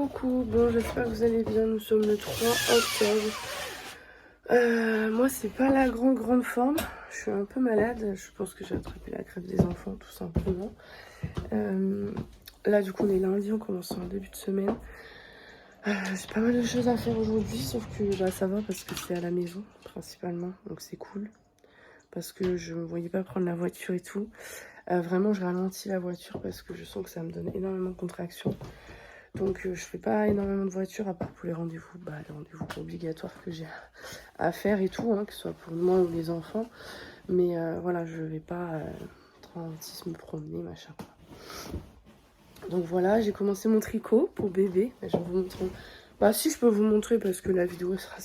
Coucou, bon j'espère que vous allez bien, nous sommes le 3 octobre. Moi c'est pas la grande forme, je suis un peu malade, je pense que j'ai attrapé la crève des enfants tout simplement. Là du coup on est lundi, on commence en début de semaine. J'ai pas mal de choses à faire aujourd'hui, sauf que ça va parce que c'est à la maison principalement, donc c'est cool. Parce que je me voyais pas prendre la voiture et tout. Vraiment je ralentis la voiture parce que je sens que ça me donne énormément de contractions. Donc je fais pas énormément de voitures à part pour les rendez-vous obligatoires que j'ai à faire et tout, hein, que ce soit pour moi ou les enfants. Mais voilà, je vais pas 36 me promener, machin. Donc voilà, j'ai commencé mon tricot pour bébé. Je vais vous montrer. Bah si, je peux vous montrer parce que la vidéo elle sera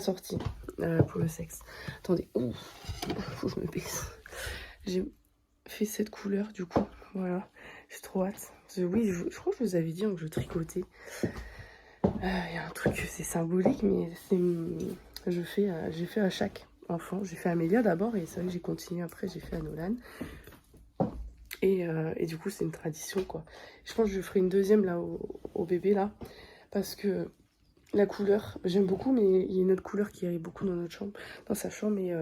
sortie pour le sexe. Attendez, faut que je me baisse. J'ai fait cette couleur du coup, voilà. J'ai trop hâte. Oui, je crois que je vous avais dit que je tricotais. Il y a un truc, c'est symbolique, mais j'ai fait à chaque enfant. J'ai fait à Amélia d'abord, et c'est vrai que j'ai continué après, j'ai fait à Nolan. Et du coup, c'est une tradition, quoi. Je pense que je ferai une deuxième, là, au bébé, là, parce que la couleur, j'aime beaucoup, mais il y a une autre couleur qui arrive beaucoup dans notre chambre, dans sa chambre, et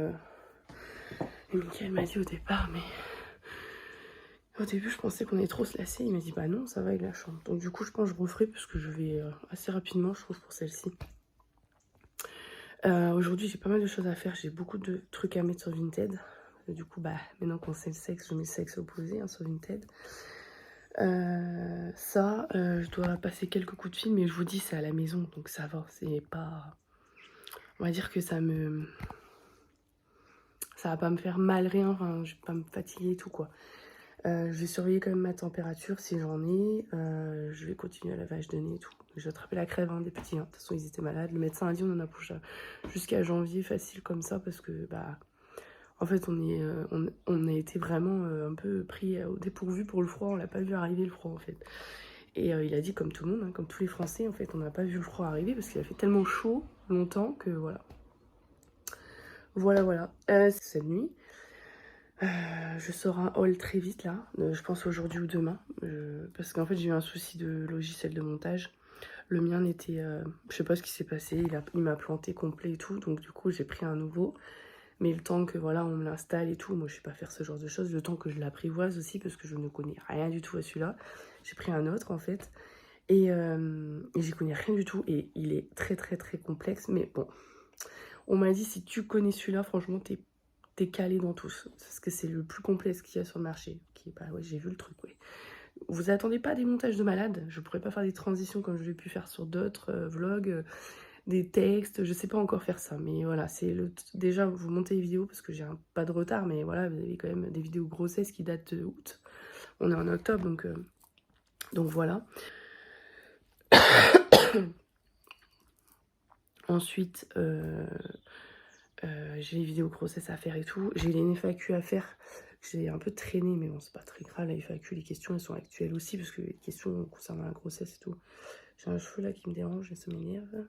Mickaël m'a dit au départ, mais... Au début, je pensais qu'on allait trop se lasser. Il m'a dit, bah non, ça va avec la chambre. Donc du coup, je pense que je referai, parce que je vais assez rapidement, je trouve, pour celle-ci. Aujourd'hui, j'ai pas mal de choses à faire. J'ai beaucoup de trucs à mettre sur Vinted. Du coup, maintenant qu'on sait le sexe, je mets le sexe opposé sur Vinted. Je dois passer quelques coups de fil, mais je vous dis, c'est à la maison, donc ça va. C'est pas... On va dire que ça va pas me faire mal, rien. Enfin, je vais pas me fatiguer et tout, quoi. Je vais surveiller quand même ma température si j'en ai. Je vais continuer à lavage de nez et tout. J'ai attrapé la crève des petits. De toute façon, ils étaient malades. Le médecin a dit on en a pour jusqu'à janvier facile comme ça parce que en fait on a été vraiment un peu pris au dépourvu pour le froid. On l'a pas vu arriver le froid en fait. Et il a dit comme tout le monde, hein, comme tous les Français en fait, on n'a pas vu le froid arriver parce qu'il a fait tellement chaud longtemps que voilà. Voilà. Cette nuit. Je sors un haul très vite là, je pense aujourd'hui ou demain, parce qu'en fait j'ai eu un souci de logiciel de montage. Le mien n'était, je sais pas ce qui s'est passé, il m'a planté complet et tout, donc du coup j'ai pris un nouveau. Mais le temps que voilà on me l'installe et tout, moi je sais pas faire ce genre de choses, le temps que je l'apprivoise aussi, parce que je ne connais rien du tout à celui-là. J'ai pris un autre en fait, et j'y connais rien du tout, et il est très complexe, mais bon. On m'a dit si tu connais celui-là, franchement t'es calé dans tous, parce que c'est le plus complexe qu'il y a sur le marché. Ouais, j'ai vu le truc, ouais. Vous attendez pas des montages de malade, je pourrais pas faire des transitions comme je l'ai pu faire sur d'autres vlogs, des textes, je sais pas encore faire ça, mais voilà, c'est déjà vous montez les vidéos parce que j'ai pas de retard, mais voilà, vous avez quand même des vidéos grossesse qui datent de août. On est en octobre, donc voilà. Ensuite, j'ai les vidéos grossesse à faire et tout. J'ai les FAQ à faire. J'ai un peu traîné, mais bon, c'est pas très grave. La FAQ, les questions, elles sont actuelles aussi, parce que les questions concernant la grossesse et tout. J'ai un cheveu là qui me dérange et ça m'énerve.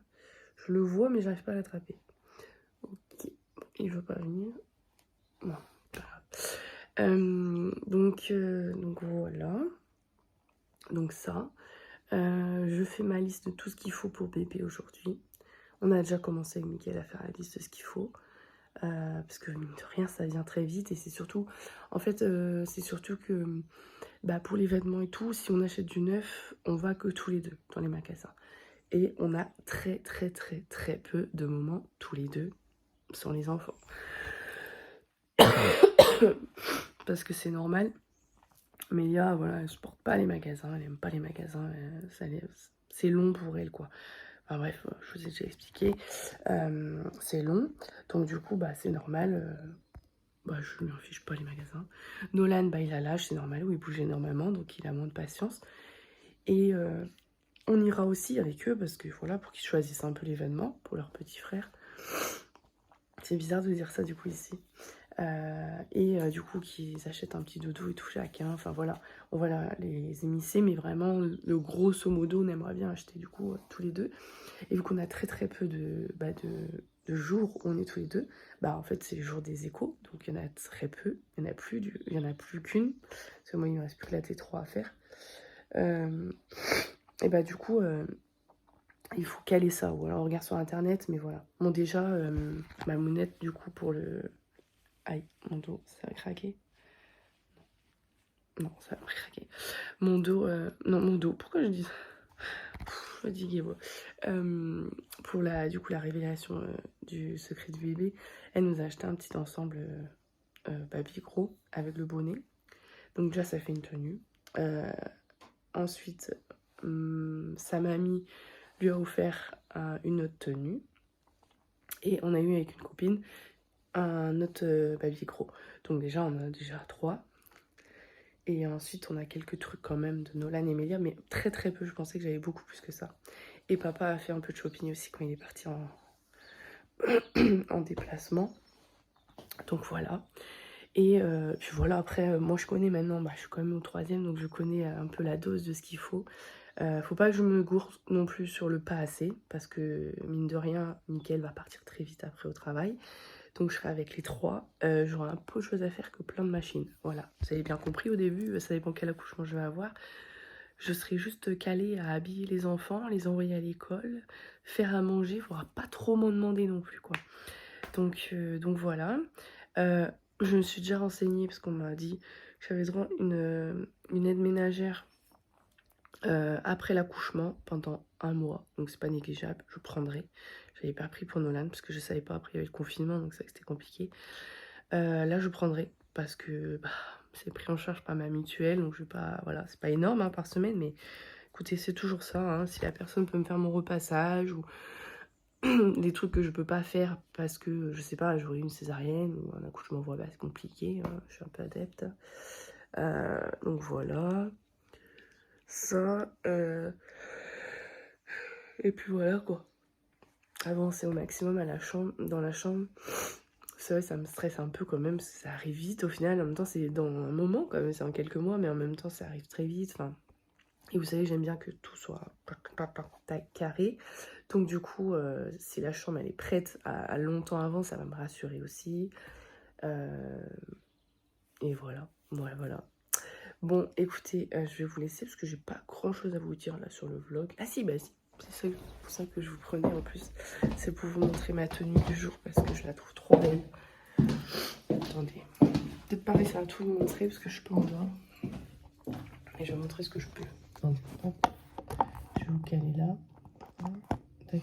Je le vois, mais j'arrive pas à l'attraper. Ok, il veut pas venir. Non, pas grave. Donc voilà. Donc ça. Je fais ma liste de tout ce qu'il faut pour bébé aujourd'hui. On a déjà commencé avec Mickaël à faire la liste de ce qu'il faut. Parce que mine de rien ça vient très vite, et c'est surtout en fait c'est surtout que pour les vêtements et tout, si on achète du neuf, on va que tous les deux dans les magasins, et on a très peu de moments tous les deux sans les enfants. Parce que c'est normal, mais Mélia, voilà, elle supporte pas les magasins, elle aime pas les magasins, c'est long pour elle, quoi. Enfin bref, je vous ai déjà expliqué, c'est long, donc du coup c'est normal. Je lui en fiche pas les magasins. Nolan, il a l'âge, c'est normal, où il bouge énormément, donc il a moins de patience. Et on ira aussi avec eux, parce que voilà, pour qu'ils choisissent un peu l'événement pour leur petit frère. C'est bizarre de dire ça du coup ici. Du coup qu'ils achètent un petit doudou et tout chacun. Enfin voilà, on va les émisser, mais vraiment le grosso modo on aimerait bien acheter du coup tous les deux. Et vu qu'on a très peu de jours où on est tous les deux, en fait c'est le jour des échos, donc il y en a très peu, il y en a plus qu'une, parce que moi il me reste plus que la T3 à faire. Et bah du coup, il faut caler ça. Ou alors on regarde sur internet, mais voilà. Bon déjà, ma mounette du coup pour le... Aïe, mon dos, ça va craquer. Non, ça va pas craquer. Mon dos, non mon dos, pourquoi je dis ça? Fatiguée, moi. Pour du coup, la révélation du secret du bébé, elle nous a acheté un petit ensemble baby gros avec le bonnet. Donc déjà, ça fait une tenue. Ensuite, sa mamie lui a offert une autre tenue. Et on a eu avec une copine un autre baby gros. Donc déjà, on a déjà 3. Et ensuite, on a quelques trucs quand même de Nolan et Melia, mais très très peu. Je pensais que j'avais beaucoup plus que ça. Et papa a fait un peu de shopping aussi quand il est parti en déplacement. Donc voilà. Et puis voilà, après, moi je connais maintenant, je suis quand même au 3e, donc je connais un peu la dose de ce qu'il faut. Faut pas que je me gourde non plus sur le pas assez, parce que mine de rien, Mickaël va partir très vite après au travail. Donc je serai avec les 3. J'aurai un peu de choses à faire que plein de machines. Voilà, vous avez bien compris au début, ça dépend quel accouchement je vais avoir. Je serai juste calée à habiller les enfants, les envoyer à l'école, faire à manger. Il faudra pas trop m'en demander non plus, quoi. Donc voilà. Je me suis déjà renseignée parce qu'on m'a dit que j'avais droit à une aide ménagère après l'accouchement pendant 1 mois. Donc c'est pas négligeable, je prendrai. J'avais pas pris pour Nolan parce que je savais pas, après il y avait le confinement, donc ça c'était compliqué. Là je prendrai parce que c'est pris en charge par ma mutuelle, donc je vais pas, voilà, c'est pas énorme hein, par semaine, mais écoutez, c'est toujours ça, hein, si la personne peut me faire mon repassage ou des trucs que je peux pas faire parce que, je sais pas, j'aurais une césarienne ou un accouchement voix c'est compliqué, hein, je suis un peu adepte. Donc voilà, ça, et puis voilà quoi. Avancer au maximum dans la chambre. C'est vrai, ça me stresse un peu quand même, parce que ça arrive vite au final. En même temps, c'est dans un moment quand même, c'est en quelques mois, mais en même temps, ça arrive très vite. Enfin, et vous savez, j'aime bien que tout soit carré. Donc du coup, si la chambre elle est prête à longtemps avant, ça va me rassurer aussi. Et voilà, voilà. Bon, écoutez, je vais vous laisser parce que j'ai pas grand chose à vous dire là sur le vlog. Ah si, si, c'est pour ça que je vous prenais en plus. C'est pour vous montrer ma tenue du jour parce que je la trouve trop belle. Attendez, peut-être pas réussir à tout vous montrer parce que je suis pas en dehors. Et je vais vous montrer ce que je peux. Attendez, hop. Je vais vous caler là. Tac.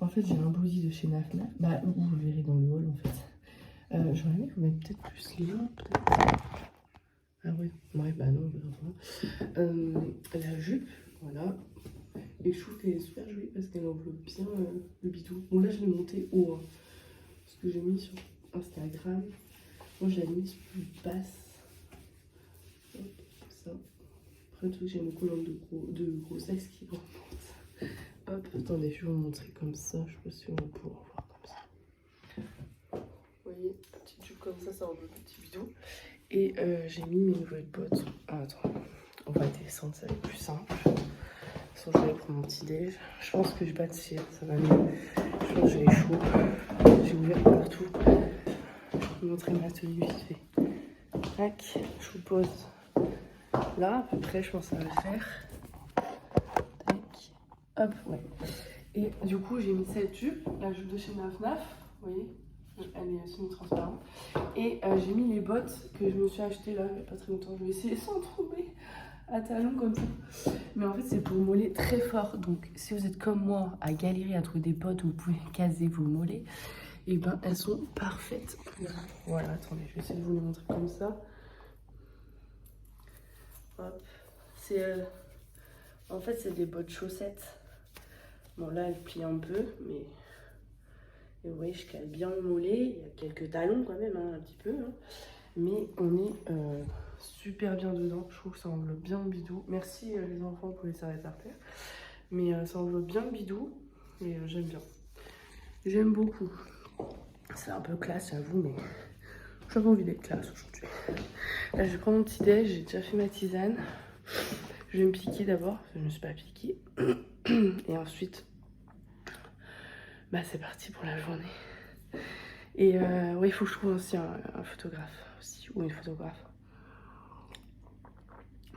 En fait, j'ai un body de chez Nafna. Vous le verrez dans le haul en fait. J'aurais aimé vous mettre peut-être plus là, peut-être. Ah ouais, non, la jupe, voilà. Et je trouve qu'elle est super jolie parce qu'elle enveloppe bien le bidou. Bon là je l'ai monté haut, hein, parce que j'ai mis sur Instagram. Moi je l'ai mise plus basse. Hop, ça. Après le truc, j'ai une colonne de grossesse qui remonte. Hop, attendez, je vais vous montrer comme ça. Je sais pas si on va pouvoir voir comme ça. Vous voyez, petite jupe comme ça enveloppe le petit bidou. Et j'ai mis mes nouvelles bottes. Ah, attends, on va descendre, ça va être plus simple. Sans je vais prendre mon petit déj. Je pense que je vais pas tirer, ça va mieux. Je pense que j'ai chaud. J'ai ouvert partout. Je vais vous montrer ma tenue vite fait. Tac, je vous pose là, à peu près, je pense que ça va le faire. Tac, hop, ouais. Et du coup, j'ai mis cette jupe, la jupe de chez Naf, vous voyez, elle est semi-transparente. Et j'ai mis les bottes que je me suis achetées là, il n'y a pas très longtemps. Je vais essayer sans tomber à talons comme ça. Mais en fait, c'est pour mollets très fort. Donc, si vous êtes comme moi à galérer à trouver des bottes où vous pouvez caser vos mollets, et ben elles sont parfaites. Voilà, attendez, je vais essayer de vous les montrer comme ça. Hop. C'est en fait, c'est des bottes chaussettes. Bon, là, elles plient un peu, mais et vous voyez, je cale bien le mollet. Il y a quelques talons quand même, hein, un petit peu. Hein. Mais on est super bien dedans. Je trouve que ça enveloppe bien le bidou. Merci les enfants pour les serviettes par terre. Mais ça enveloppe bien le bidou. Et j'aime bien. J'aime beaucoup. C'est un peu classe, j'avoue, mais j'avais envie d'être classe aujourd'hui. Là, je vais prendre mon petit déj. J'ai déjà fait ma tisane. Je vais me piquer d'abord. Je ne me suis pas piquée. Et ensuite, c'est parti pour la journée. Et ouais, il faut que je trouve aussi un photographe aussi, ou une photographe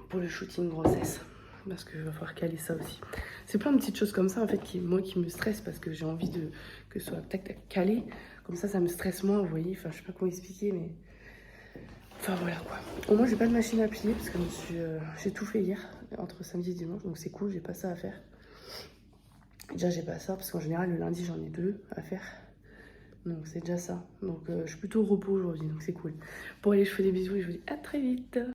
pour le shooting grossesse. parce qu'il va falloir caler ça aussi. C'est plein de petites choses comme ça en fait qui me stressent parce que j'ai envie que ce soit tac tac calé. Comme ça me stresse moins, vous voyez. Enfin, je sais pas comment expliquer, mais enfin voilà quoi. Au moins j'ai pas de machine à plier parce que j'ai tout fait hier entre samedi et dimanche, donc c'est cool, j'ai pas ça à faire. Déjà j'ai pas ça parce qu'en général le lundi j'en ai 2 à faire. Donc c'est déjà ça. Donc je suis plutôt au repos aujourd'hui, donc c'est cool. Bon allez, je fais des bisous et je vous dis à très vite.